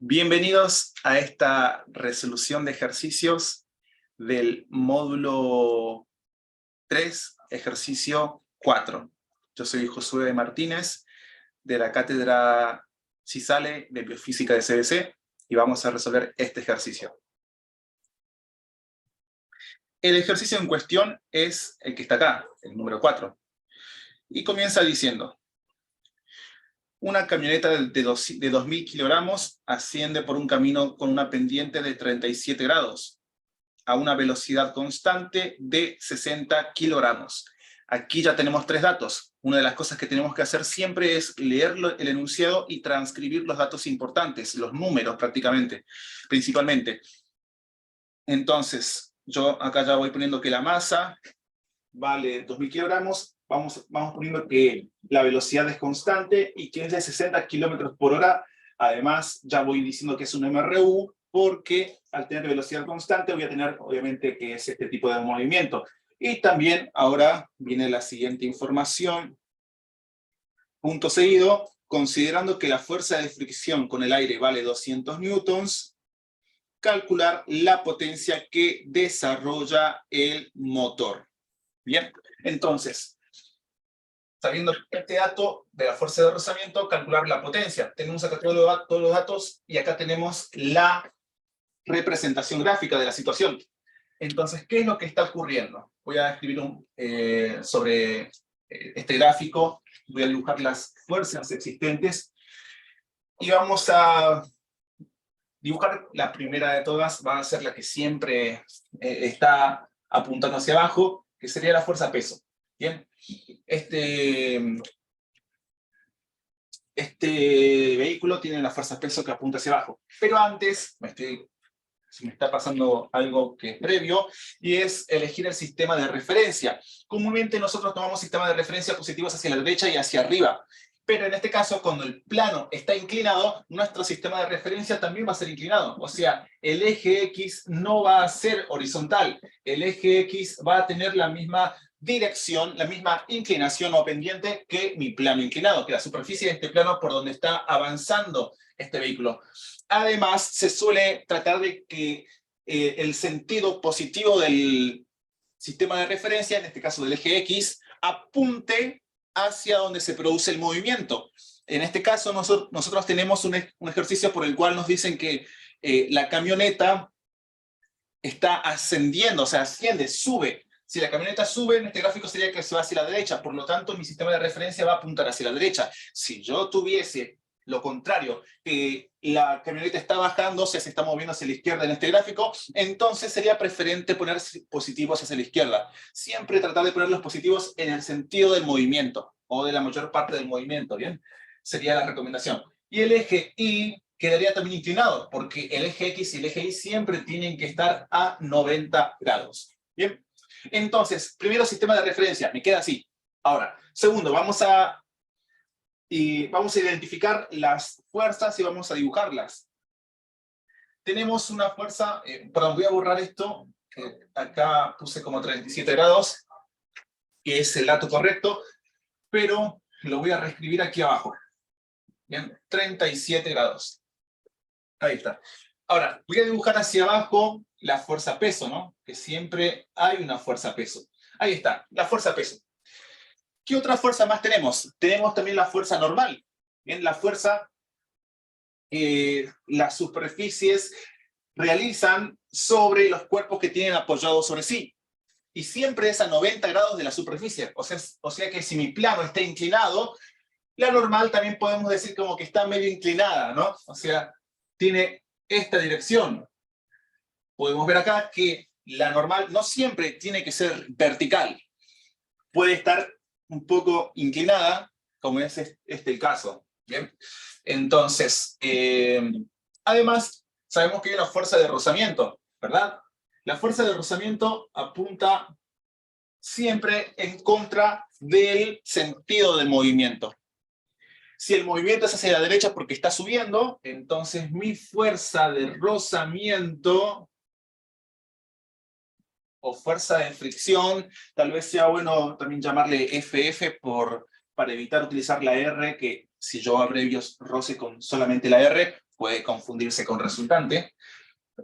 Bienvenidos a esta resolución de ejercicios del módulo 3, ejercicio 4. Yo soy Josué Martínez, de la Cátedra CISALE de Biofísica de CBC, y vamos a resolver este ejercicio. El ejercicio en cuestión es el que está acá, el número 4, y comienza diciendo: una camioneta de 2.000 kilogramos asciende por un camino con una pendiente de 37 grados a una velocidad constante de 60 kilogramos. Aquí ya tenemos tres datos. Una de las cosas que tenemos que hacer siempre es leer el enunciado y transcribir los datos importantes, los números prácticamente, principalmente. Entonces, yo acá ya voy poniendo que la masa vale 2.000 kilogramos, vamos poniendo que la velocidad es constante y que es de 60 kilómetros por hora. Además, ya voy diciendo que es un MRU, porque al tener velocidad constante voy a tener, obviamente, que es este tipo de movimiento. Y también, ahora viene la siguiente información. Punto seguido, considerando que la fuerza de fricción con el aire vale 200 newtons, calcular la potencia que desarrolla el motor. Bien, entonces, sabiendo este dato de la fuerza de rozamiento, calcular la potencia. Tenemos acá todos los datos y acá tenemos la representación gráfica de la situación. Entonces, ¿qué es lo que está ocurriendo? Voy a escribir sobre este gráfico, voy a dibujar las fuerzas existentes y vamos a dibujar la primera de todas, va a ser la que siempre está apuntando hacia abajo, que sería la fuerza peso. Bien, este vehículo tiene la fuerza peso que apunta hacia abajo. Pero antes, se me está pasando algo que es previo, y es elegir el sistema de referencia. Comúnmente nosotros tomamos sistemas de referencia positivos hacia la derecha y hacia arriba. Pero en este caso, cuando el plano está inclinado, nuestro sistema de referencia también va a ser inclinado. O sea, el eje X no va a ser horizontal. El eje X va a tener la misma dirección, la misma inclinación o pendiente que mi plano inclinado, que la superficie de este plano por donde está avanzando este vehículo. Además, se suele tratar de que el sentido positivo del sistema de referencia, en este caso del eje X, apunte hacia donde se produce el movimiento. En este caso, nosotros tenemos un ejercicio por el cual nos dicen que la camioneta está ascendiendo, o sea, asciende, sube. Si la camioneta sube, en este gráfico sería que se va hacia la derecha, por lo tanto mi sistema de referencia va a apuntar hacia la derecha. Si yo tuviese lo contrario, que la camioneta está bajando, o sea, se está moviendo hacia la izquierda en este gráfico, entonces sería preferente poner positivos hacia la izquierda. Siempre tratar de poner los positivos en el sentido del movimiento, o de la mayor parte del movimiento, ¿bien? Sería la recomendación. Y el eje Y quedaría también inclinado, porque el eje X y el eje Y siempre tienen que estar a 90 grados. ¿Bien? Entonces, primero sistema de referencia, me queda así. Ahora, segundo, vamos a identificar las fuerzas y vamos a dibujarlas. Tenemos una fuerza, perdón, voy a borrar esto, acá puse como 37 grados, que es el dato correcto, pero lo voy a reescribir aquí abajo. Bien, 37 grados. Ahí está. Ahora, voy a dibujar hacia abajo la fuerza peso, ¿no? Que siempre hay una fuerza peso. Ahí está, la fuerza peso. ¿Qué otra fuerza más tenemos? Tenemos también la fuerza normal. Bien, la fuerza, las superficies realizan sobre los cuerpos que tienen apoyados sobre sí. Y siempre es a 90 grados de la superficie. O sea que si mi plano está inclinado, la normal también podemos decir como que está medio inclinada, ¿no? O sea, tiene esta dirección. Podemos ver acá que la normal no siempre tiene que ser vertical. Puede estar un poco inclinada, como es el caso. ¿Bien? Entonces, además, sabemos que hay una fuerza de rozamiento, ¿verdad? La fuerza de rozamiento apunta siempre en contra del sentido del movimiento. Si el movimiento es hacia la derecha porque está subiendo, entonces mi fuerza de rozamiento o fuerza de fricción, tal vez sea bueno también llamarle FF para evitar utilizar la R, que si yo abrevio roce con solamente la R, puede confundirse con resultante.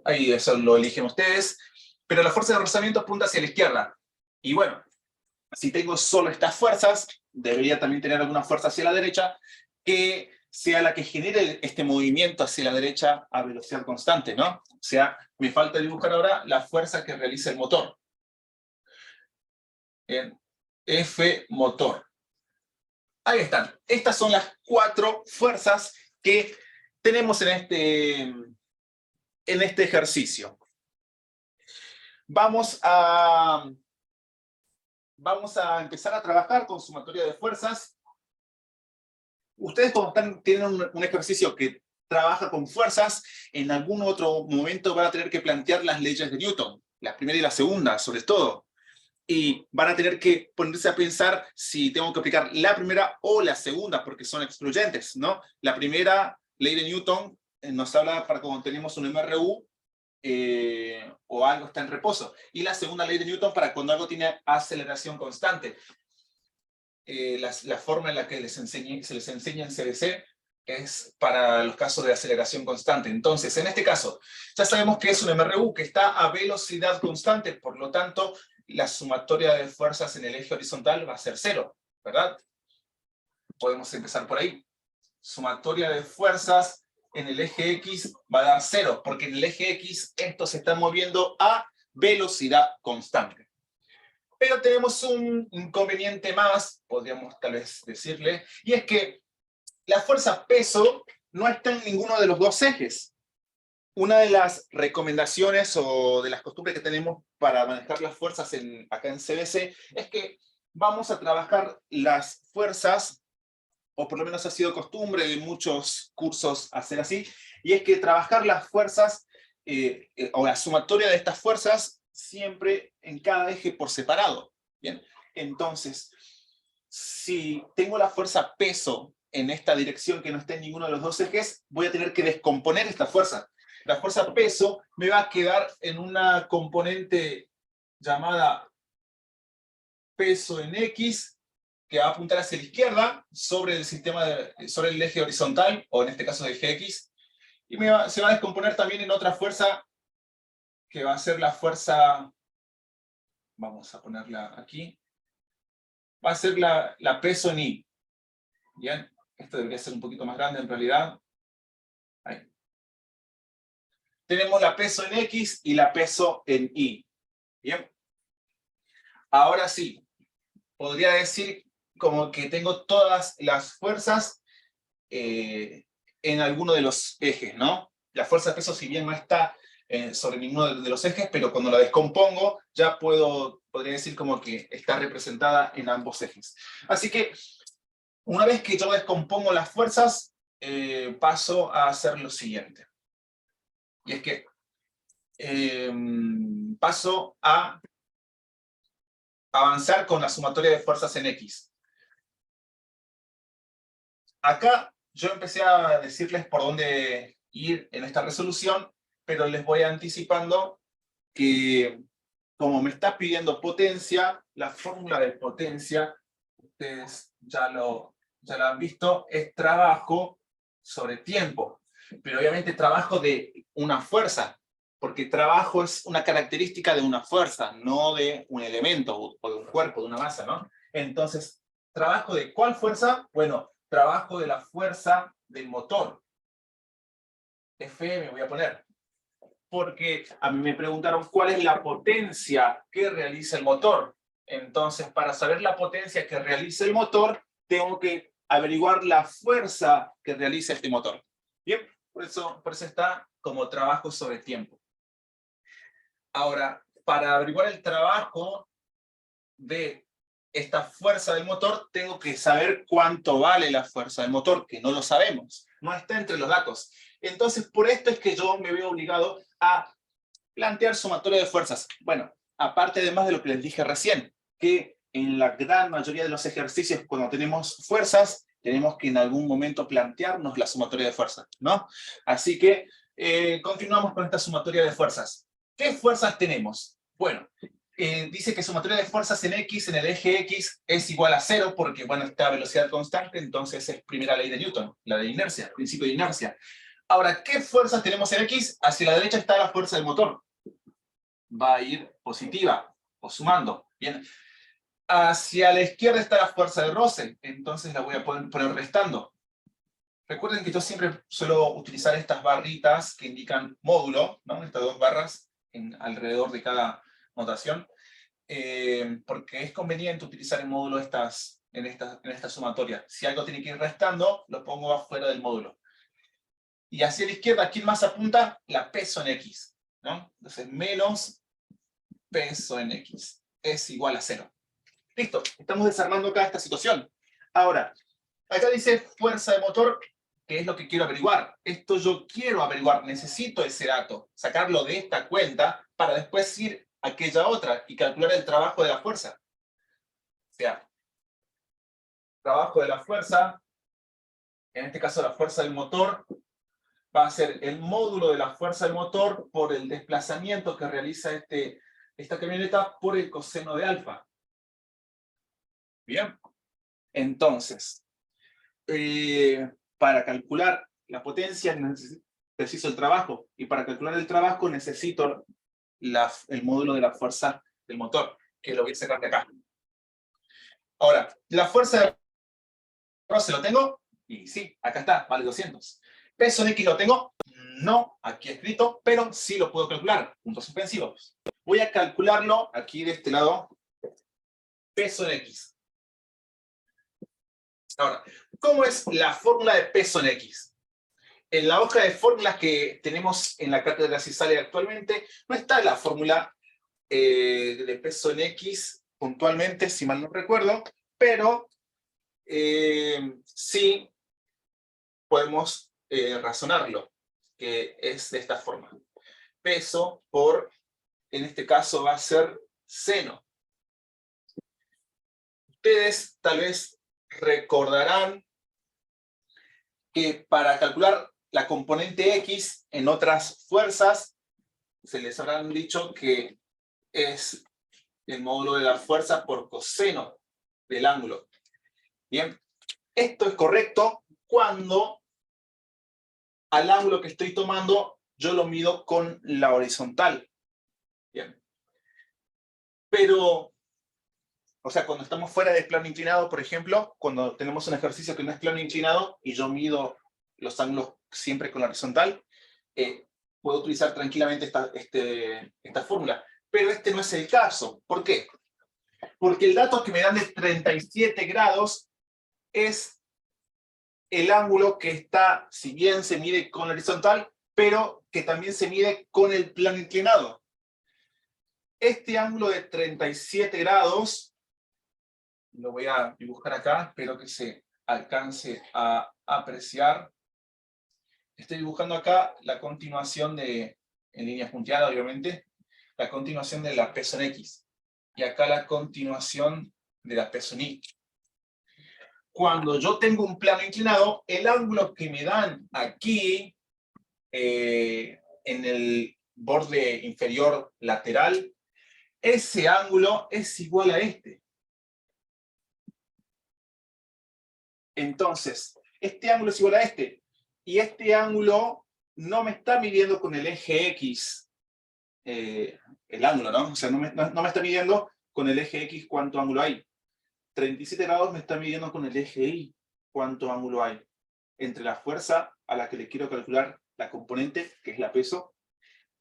Ahí eso lo eligen ustedes. Pero la fuerza de rozamiento apunta hacia la izquierda. Y bueno, si tengo solo estas fuerzas, debería también tener alguna fuerza hacia la derecha, que sea la que genere este movimiento hacia la derecha a velocidad constante, ¿no? O sea, me falta dibujar ahora la fuerza que realiza el motor. Bien. F motor. Ahí están. Estas son las 4 fuerzas que tenemos en este ejercicio. Vamos a empezar a trabajar con sumatoria de fuerzas. Ustedes cuando tienen un ejercicio que trabaja con fuerzas, en algún otro momento van a tener que plantear las leyes de Newton, la primera y la segunda, sobre todo. Y van a tener que ponerse a pensar si tengo que aplicar la primera o la segunda, porque son excluyentes, ¿no? La primera ley de Newton nos habla para cuando tenemos un MRU o algo está en reposo. Y la segunda ley de Newton para cuando algo tiene aceleración constante. La forma en la que se les enseña en CBC es para los casos de aceleración constante. Entonces, en este caso, ya sabemos que es un MRU que está a velocidad constante, por lo tanto, la sumatoria de fuerzas en el eje horizontal va a ser 0, ¿verdad? Podemos empezar por ahí. Sumatoria de fuerzas en el eje X va a dar 0, porque en el eje X estos se están moviendo a velocidad constante. Pero tenemos un inconveniente más, podríamos tal vez decirle, y es que la fuerza peso no está en ninguno de los dos ejes. Una de las recomendaciones o de las costumbres que tenemos para manejar las fuerzas acá en CBC es que vamos a trabajar las fuerzas, o por lo menos ha sido costumbre de muchos cursos hacer así, y es que trabajar las fuerzas o la sumatoria de estas fuerzas siempre en cada eje por separado. ¿Bien? Entonces, si tengo la fuerza peso en esta dirección que no está en ninguno de los dos ejes, voy a tener que descomponer esta fuerza. La fuerza peso me va a quedar en una componente llamada peso en X, que va a apuntar hacia la izquierda sobre sobre el eje horizontal, o en este caso el eje X, y se va a descomponer también en otra fuerza, que va a ser la fuerza, vamos a ponerla aquí, va a ser la peso en Y. Bien, esto debería ser un poquito más grande en realidad. Ahí. Tenemos la peso en X y la peso en Y. Bien. Ahora sí, podría decir como que tengo todas las fuerzas en alguno de los ejes, ¿no? La fuerza de peso, si bien no está sobre ninguno de los ejes, pero cuando la descompongo, ya podría decir como que está representada en ambos ejes. Así que, una vez que yo descompongo las fuerzas, paso a hacer lo siguiente. Y es que paso a avanzar con la sumatoria de fuerzas en X. Acá yo empecé a decirles por dónde ir en esta resolución, pero les voy anticipando que como me está pidiendo potencia, la fórmula de potencia, ustedes ya la han visto, es trabajo sobre tiempo. Pero obviamente trabajo de una fuerza, porque trabajo es una característica de una fuerza, no de un elemento o de un cuerpo, de una masa, ¿no? Entonces, ¿trabajo de cuál fuerza? Bueno, trabajo de la fuerza del motor. F me voy a poner. Porque a mí me preguntaron cuál es la potencia que realiza el motor. Entonces, para saber la potencia que realiza el motor, tengo que averiguar la fuerza que realiza este motor. Bien, por eso está como trabajo sobre tiempo. Ahora, para averiguar el trabajo de esta fuerza del motor, tengo que saber cuánto vale la fuerza del motor, que no lo sabemos, no está entre los datos. Entonces, por esto es que yo me veo obligado a plantear sumatoria de fuerzas. Bueno, aparte además de lo que les dije recién, que en la gran mayoría de los ejercicios, cuando tenemos fuerzas, tenemos que en algún momento plantearnos la sumatoria de fuerzas, ¿no? Así que continuamos con esta sumatoria de fuerzas. ¿Qué fuerzas tenemos? Bueno, dice que sumatoria de fuerzas en X, en el eje X, es igual a 0, porque, bueno, está a velocidad constante, entonces es primera ley de Newton, la de inercia, principio de inercia. Ahora, ¿qué fuerzas tenemos en X? Hacia la derecha está la fuerza del motor. Va a ir positiva, o sumando. Bien. Hacia la izquierda está la fuerza de roce, entonces la voy a poner restando. Recuerden que yo siempre suelo utilizar estas barritas que indican módulo, ¿no? Estas dos barras alrededor de cada notación, porque es conveniente utilizar el módulo en esta sumatoria. Si algo tiene que ir restando, lo pongo afuera del módulo. Y hacia la izquierda, ¿quién más apunta? La peso en X, ¿no? Entonces, menos peso en X es igual a 0. Listo, estamos desarmando acá esta situación. Ahora, acá dice fuerza de motor, que es lo que quiero averiguar. Esto yo quiero averiguar, necesito ese dato, sacarlo de esta cuenta para después ir a aquella otra y calcular el trabajo de la fuerza. O sea, trabajo de la fuerza, en este caso la fuerza del motor, va a ser el módulo de la fuerza del motor por el desplazamiento que realiza esta camioneta por el coseno de alfa. Bien. Entonces, para calcular la potencia necesito el trabajo, y para calcular el trabajo necesito el módulo de la fuerza del motor, que lo voy a sacar de acá. Ahora, la fuerza de roce lo tengo, y sí, acá está, vale 200. Peso en X lo tengo, no, aquí escrito, pero sí lo puedo calcular, puntos suspensivos. Voy a calcularlo aquí de este lado, peso en X. Ahora, ¿cómo es la fórmula de peso en X? En la hoja de fórmulas que tenemos en la cátedra CISALE actualmente, no está la fórmula de peso en X puntualmente, si mal no recuerdo, pero sí podemos razonarlo, que es de esta forma. Peso por, en este caso va a ser seno. Ustedes tal vez recordarán que para calcular la componente X en otras fuerzas, se les habrán dicho que es el módulo de la fuerza por coseno del ángulo. Bien, esto es correcto cuando al ángulo que estoy tomando yo lo mido con la horizontal. Bien. Pero, o sea, cuando estamos fuera del plano inclinado, por ejemplo, cuando tenemos un ejercicio que no es plano inclinado y yo mido los ángulos siempre con la horizontal, puedo utilizar tranquilamente esta fórmula. Pero este no es el caso. ¿Por qué? Porque el dato que me dan de 37 grados es el ángulo que está, si bien se mide con la horizontal, pero que también se mide con el plano inclinado. Este ángulo de 37 grados, lo voy a dibujar acá, espero que se alcance a apreciar. Estoy dibujando acá la continuación en líneas punteadas, obviamente, la continuación de la peso en X. Y acá la continuación de la peso en Y. Cuando yo tengo un plano inclinado, el ángulo que me dan aquí, en el borde inferior lateral, ese ángulo es igual a este. Entonces, este ángulo es igual a este. Y este ángulo no me está midiendo con el eje X, el ángulo, ¿no? O sea, no me está midiendo con el eje X cuánto ángulo hay. 37 grados me está midiendo con el eje Y cuánto ángulo hay entre la fuerza a la que le quiero calcular la componente, que es la peso,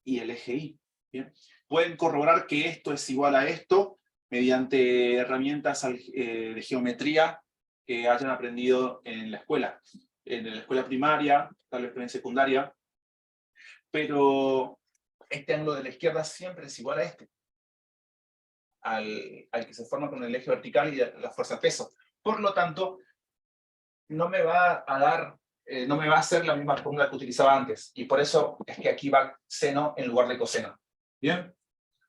y el eje Y. ¿Bien? Pueden corroborar que esto es igual a esto mediante herramientas de geometría que hayan aprendido en la escuela primaria, tal vez en secundaria, pero este ángulo de la izquierda siempre es igual a este, al que se forma con el eje vertical y la fuerza peso. Por lo tanto, no me va a dar, no me va a hacer la misma fórmula que utilizaba antes, y por eso es que aquí va seno en lugar de coseno. ¿Bien?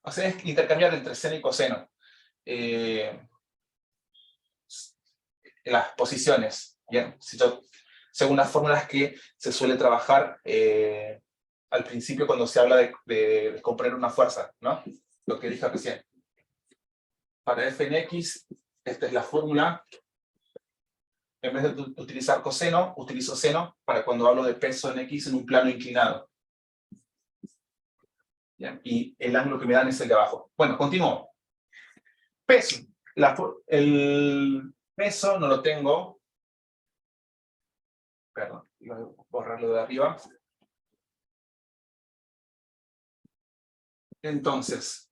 O sea, es intercambiar entre seno y coseno. Las posiciones. Bien, según las fórmulas que se suele trabajar al principio cuando se habla de descomponer una fuerza, ¿no? Lo que dije recién. Para f en x, esta es la fórmula. en vez de utilizar coseno, utilizo seno para cuando hablo de peso en X en un plano inclinado. ¿Bien? Y el ángulo que me dan es el de abajo. Bueno, continúo. Peso. El peso no lo tengo. Perdón, voy a borrarlo de arriba. Entonces,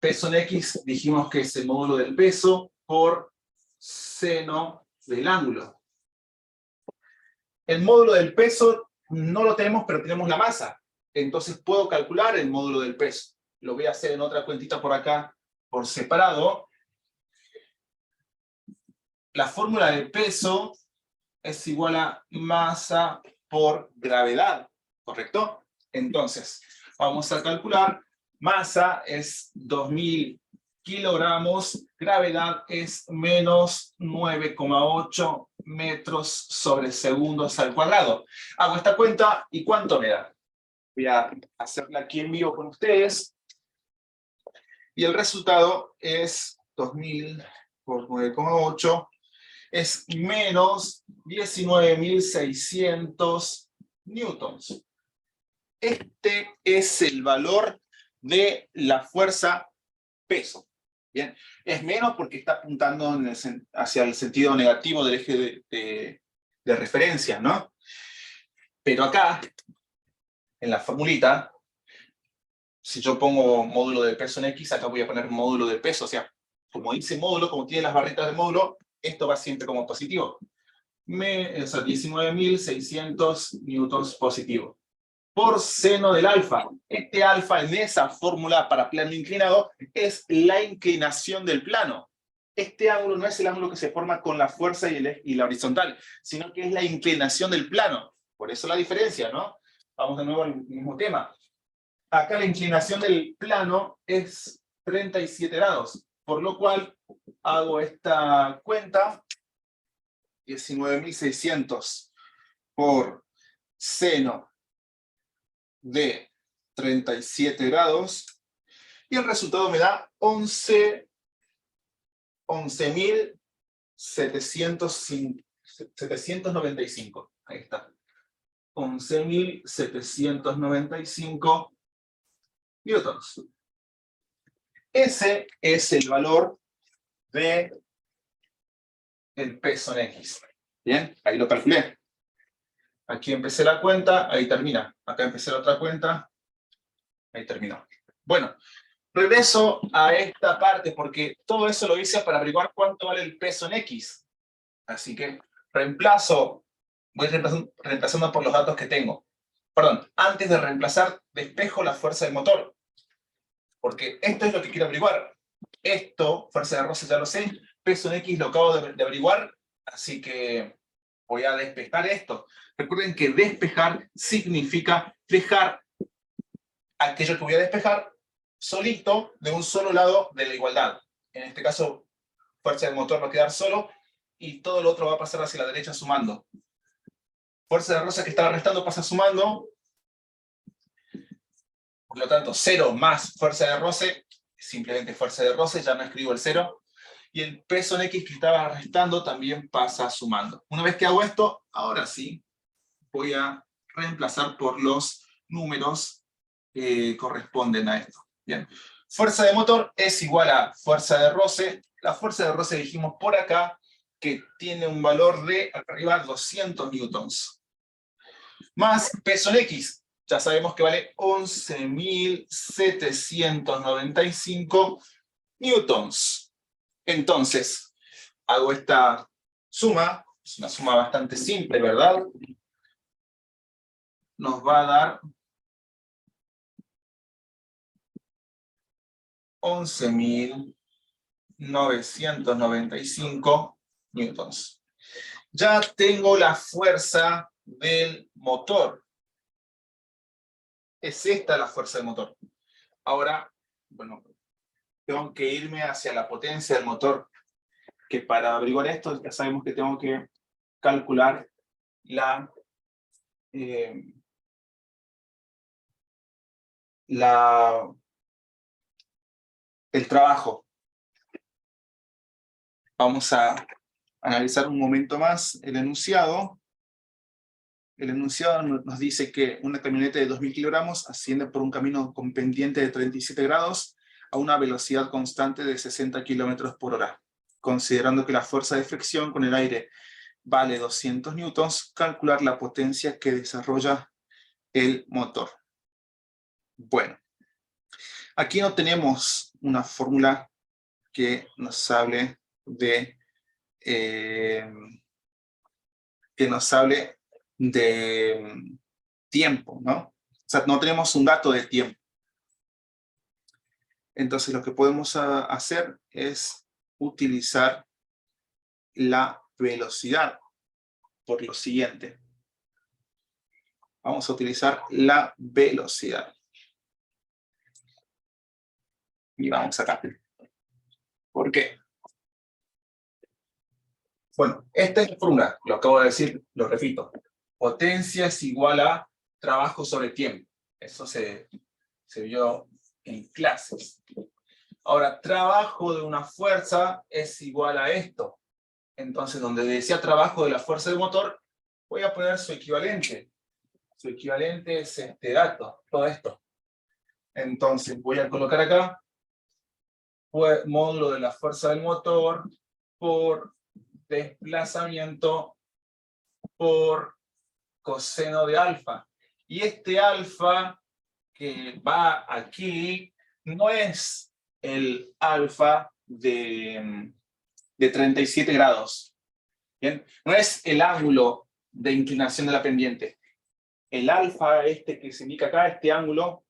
peso en X dijimos que es el módulo del peso por seno del ángulo. El módulo del peso no lo tenemos, pero tenemos la masa. Entonces puedo calcular el módulo del peso. Lo voy a hacer en otra cuentita por acá, por separado. La fórmula del peso es igual a masa por gravedad, ¿correcto? Entonces, vamos a calcular. Masa es 2000 kilogramos, gravedad es menos 9,8 metros sobre segundos al cuadrado. Hago esta cuenta y ¿cuánto me da? Voy a hacerla aquí en vivo con ustedes. Y el resultado es 2000 por 9,8, es menos 19.600 newtons. Este es el valor de la fuerza peso. Bien, es menos porque está apuntando hacia el sentido negativo del eje de referencia, ¿no? Pero acá, en la formulita, si yo pongo módulo de peso en X, acá voy a poner módulo de peso. O sea, como dice módulo, como tiene las barritas de módulo, esto va siempre como positivo. O sea, 19.600 newtons positivo. Por seno del alfa. Este alfa en esa fórmula para plano inclinado es la inclinación del plano. Este ángulo no es el ángulo que se forma con la fuerza y la horizontal, sino que es la inclinación del plano. Por eso la diferencia, ¿no? Vamos de nuevo al mismo tema. Acá la inclinación del plano es 37 grados, por lo cual hago esta cuenta, 19.600 por seno de 37 grados, y el resultado me da 11.795. Ahí está. 11.795 newtons. Ese es el valor de el peso en X. Bien, ahí lo calculé. Aquí empecé la cuenta, ahí termina. Acá empecé la otra cuenta, ahí terminó. Bueno, regreso a esta parte porque todo eso lo hice para averiguar cuánto vale el peso en X. Así que voy reemplazando por los datos que tengo. Perdón, antes de reemplazar, despejo la fuerza del motor. Porque esto es lo que quiero averiguar. Esto, fuerza de roce ya lo sé, peso en X lo acabo de averiguar, así que voy a despejar esto. Recuerden que despejar significa dejar aquello que voy a despejar solito de un solo lado de la igualdad. En este caso, fuerza del motor va a quedar solo y todo lo otro va a pasar hacia la derecha sumando. Fuerza de roce que estaba restando pasa sumando. Por lo tanto, 0 más fuerza de roce, simplemente fuerza de roce, ya no escribo el 0. Y el peso en X que estaba restando también pasa sumando. Una vez que hago esto, ahora sí, voy a reemplazar por los números que corresponden a esto. Bien. Fuerza de motor es igual a fuerza de roce. La fuerza de roce dijimos por acá que tiene un valor de arriba 200 newtons. Más peso en X. Ya sabemos que vale 11.795 newtons. Entonces, hago esta suma. Es una suma bastante simple, ¿verdad? Nos va a dar 11.995 newtons. Ya tengo la fuerza del motor. Es esta la fuerza del motor. Ahora, bueno, tengo que irme hacia la potencia del motor, que para averiguar esto ya sabemos que tengo que calcular el trabajo. Vamos a analizar un momento más el enunciado. El enunciado nos dice que una camioneta de 2.000 kilogramos asciende por un camino con pendiente de 37 grados a una velocidad constante de 60 kilómetros por hora. Considerando que la fuerza de fricción con el aire vale 200 newtons, calcular la potencia que desarrolla el motor. Bueno, aquí no tenemos una fórmula que nos hable de tiempo, ¿no? O sea, no tenemos un dato de tiempo. Entonces lo que podemos hacer es utilizar la velocidad por lo siguiente. Vamos a utilizar la velocidad. Y vamos acá. ¿Por qué? Bueno, esta es la fórmula, lo acabo de decir, lo repito. Potencia es igual a trabajo sobre tiempo. Eso se vio en clases. Ahora, trabajo de una fuerza es igual a esto. Entonces, donde decía trabajo de la fuerza del motor, voy a poner su equivalente. Su equivalente es este dato, todo esto. Entonces, voy a colocar acá módulo de la fuerza del motor por desplazamiento por coseno de alfa. Y este alfa que va aquí no es el alfa de 37 grados. ¿Bien? No es el ángulo de inclinación de la pendiente. El alfa este que se indica acá, este ángulo,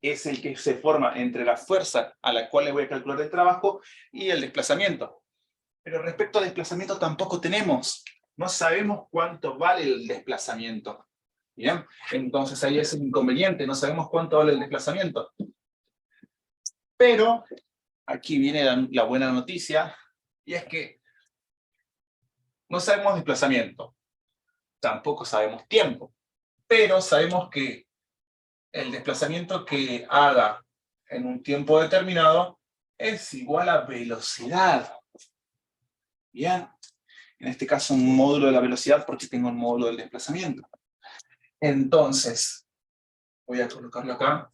es el que se forma entre la fuerza a la cual le voy a calcular el trabajo y el desplazamiento. Pero respecto al desplazamiento tampoco tenemos. No sabemos cuánto vale el desplazamiento. ¿Bien? Entonces ahí es un inconveniente, no sabemos cuánto vale el desplazamiento. Pero aquí viene la buena noticia, y es que no sabemos desplazamiento, tampoco sabemos tiempo, pero sabemos que el desplazamiento que haga en un tiempo determinado es igual a velocidad. Bien, en este caso un módulo de la velocidad porque tengo un módulo del desplazamiento. Entonces, voy a colocarlo acá,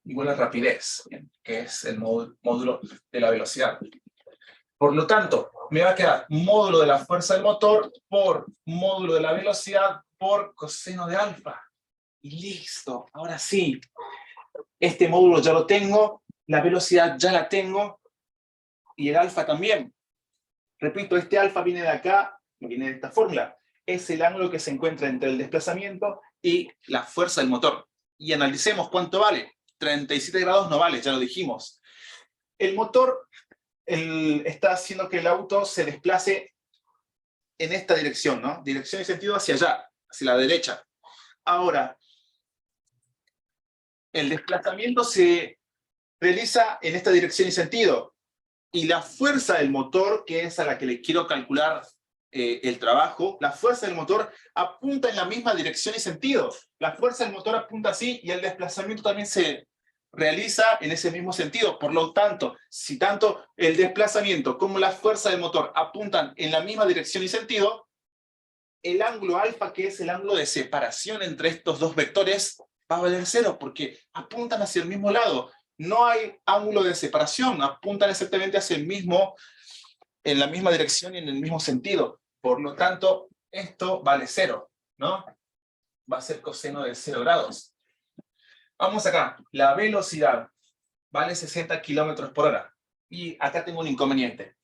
igual a rapidez, ¿bien? Que es el módulo de la velocidad. Por lo tanto, me va a quedar módulo de la fuerza del motor por módulo de la velocidad por coseno de alfa. Y listo, ahora sí. Este módulo ya lo tengo, la velocidad ya la tengo, y el alfa también. Repito, este alfa viene de acá, viene de esta fórmula. Es el ángulo que se encuentra entre el desplazamiento y la fuerza del motor. Y analicemos cuánto vale. 37 grados no vale, ya lo dijimos. El motor está haciendo que el auto se desplace en esta dirección, ¿no? Dirección y sentido hacia allá, hacia la derecha. Ahora, el desplazamiento se realiza en esta dirección y sentido. Y la fuerza del motor, que es a la que le quiero calcular el trabajo, la fuerza del motor apunta en la misma dirección y sentido. La fuerza del motor apunta así y el desplazamiento también se realiza en ese mismo sentido. Por lo tanto, si tanto el desplazamiento como la fuerza del motor apuntan en la misma dirección y sentido, el ángulo alfa, que es el ángulo de separación entre estos dos vectores, va a valer cero porque apuntan hacia el mismo lado. No hay ángulo de separación, apuntan exactamente hacia el mismo, en la misma dirección y en el mismo sentido. Por lo tanto, esto vale cero, ¿no? Va a ser coseno de 0 grados. Vamos acá, la velocidad vale 60 kilómetros por hora. Y acá tengo un inconveniente.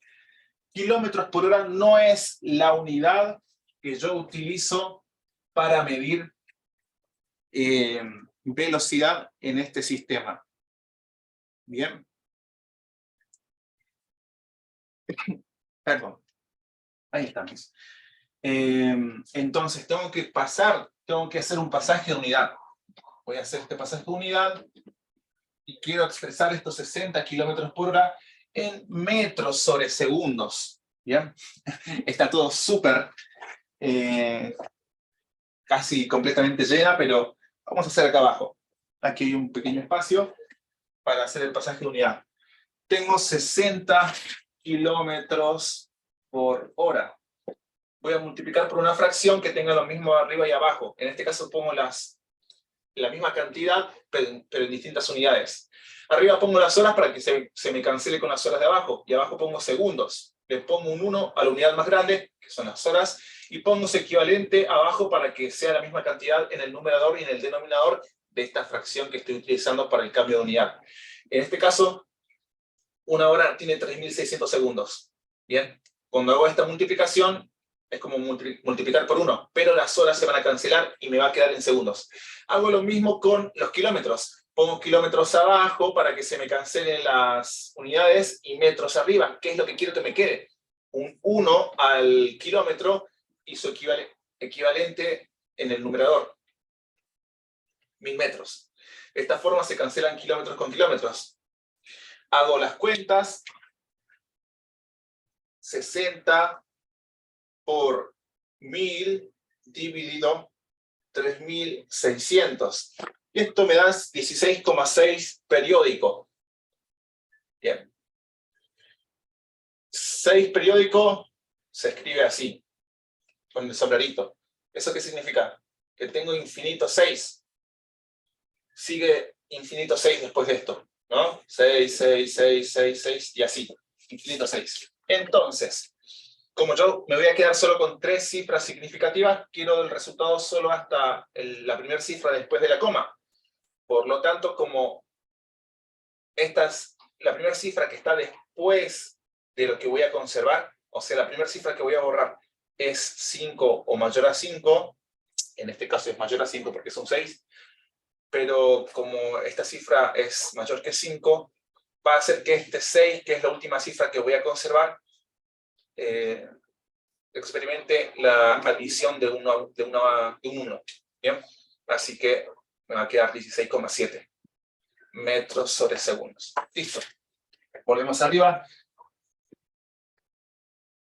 Kilómetros por hora no es la unidad que yo utilizo para medir velocidad en este sistema. Bien. Perdón. Ahí estamos. Entonces tengo que hacer un pasaje de unidad. Voy a hacer este pasaje de unidad y quiero expresar estos 60 kilómetros por hora en metros sobre segundos. ¿Bien? Está todo súper, casi completamente llena, pero vamos a hacer acá abajo. Aquí hay un pequeño espacio para hacer el pasaje de unidad. Tengo 60 kilómetros por hora. Voy a multiplicar por una fracción que tenga lo mismo arriba y abajo. En este caso pongo la misma cantidad, pero en distintas unidades. Arriba pongo las horas para que se me cancele con las horas de abajo. Y abajo pongo segundos. Le pongo un 1 a la unidad más grande, que son las horas, y pongo su equivalente abajo para que sea la misma cantidad en el numerador y en el denominador de esta fracción que estoy utilizando para el cambio de unidad. En este caso, una hora tiene 3600 segundos. Bien, cuando hago esta multiplicación, es como multiplicar por 1, pero las horas se van a cancelar y me va a quedar en segundos. Hago lo mismo con los kilómetros. Pongo kilómetros abajo para que se me cancelen las unidades y metros arriba. ¿Qué es lo que quiero que me quede? Un 1 al kilómetro y su equivalente en el numerador. 1000 metros. De esta forma se cancelan kilómetros con kilómetros. Hago las cuentas. 60 por 1000 dividido 3600. Y esto me da 16,6 periódico. Bien. 6 periódico se escribe así, con el sombrerito. ¿Eso qué significa? Que tengo infinito 6. Sigue infinito 6 después de esto, ¿no? 6, 6, 6, 6, 6 y así. Infinito 6. Entonces, como yo me voy a quedar solo con 3 cifras significativas, quiero el resultado solo hasta la primera cifra después de la coma. Por lo tanto, como esta es la primera cifra que está después de lo que voy a conservar, o sea, la primera cifra que voy a borrar es 5 o mayor a 5, en este caso es mayor a 5 porque es un 6, pero como esta cifra es mayor que 5, va a hacer que este 6, que es la última cifra que voy a conservar, experimente la adición de un 1. ¿Bien? Así que me va a quedar 16,7 metros sobre segundos. Listo. Volvemos arriba.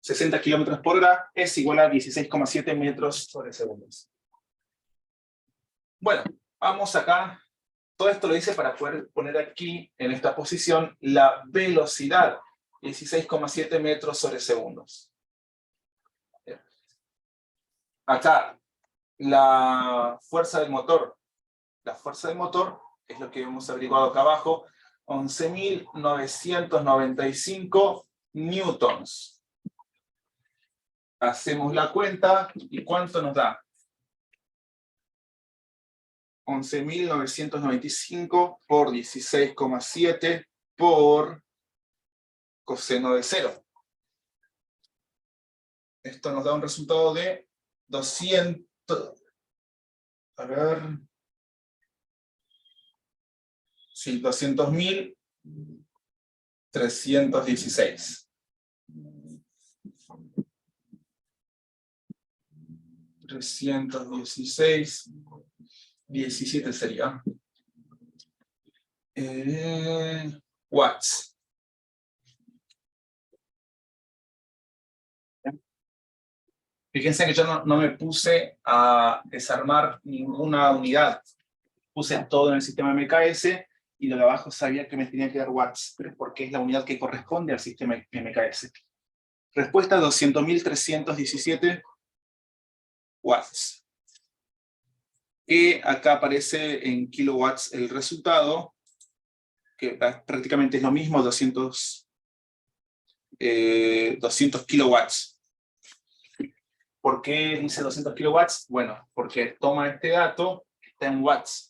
60 kilómetros por hora es igual a 16,7 metros sobre segundos. Bueno, vamos acá. Todo esto lo hice para poder poner aquí, en esta posición, la velocidad. 16,7 metros sobre segundos. Acá, la fuerza del motor. La fuerza del motor es lo que hemos averiguado acá abajo. 11.995 newtons. Hacemos la cuenta y ¿cuánto nos da? 11.995 por 16,7 por coseno de 0. Esto nos da un resultado de 200... A ver... Sí, 200.316. 316, 17 sería. Watts. Fíjense que yo no me puse a desarmar ninguna unidad. Puse todo en el sistema MKS y lo de abajo sabía que me tenía que dar watts, pero porque es la unidad que corresponde al sistema MKS. Respuesta 200.317 watts. Y acá aparece en kilowatts el resultado, que prácticamente es lo mismo, 200 kilowatts. ¿Por qué dice 200 kilowatts? Bueno, porque toma este dato, está en watts.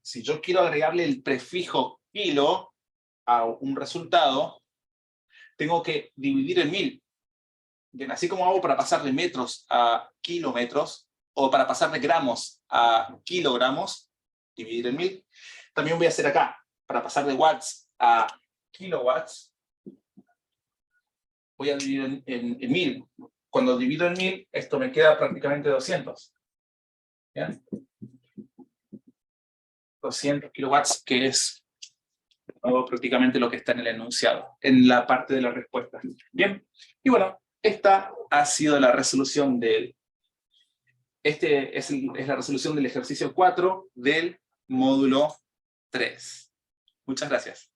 Si yo quiero agregarle el prefijo kilo a un resultado, tengo que dividir en 1000. Bien, así como hago para pasar de metros a kilómetros, o para pasar de gramos a kilogramos, dividir en 1000, también voy a hacer acá, para pasar de watts a kilowatts, voy a dividir en 1000. Cuando divido en 1000, esto me queda prácticamente 200. ¿Bien? 200 kilowatts, que es prácticamente lo que está en el enunciado, en la parte de la respuesta. Bien, y bueno, esta ha sido la resolución del... es la resolución del ejercicio 4 del módulo 3. Muchas gracias.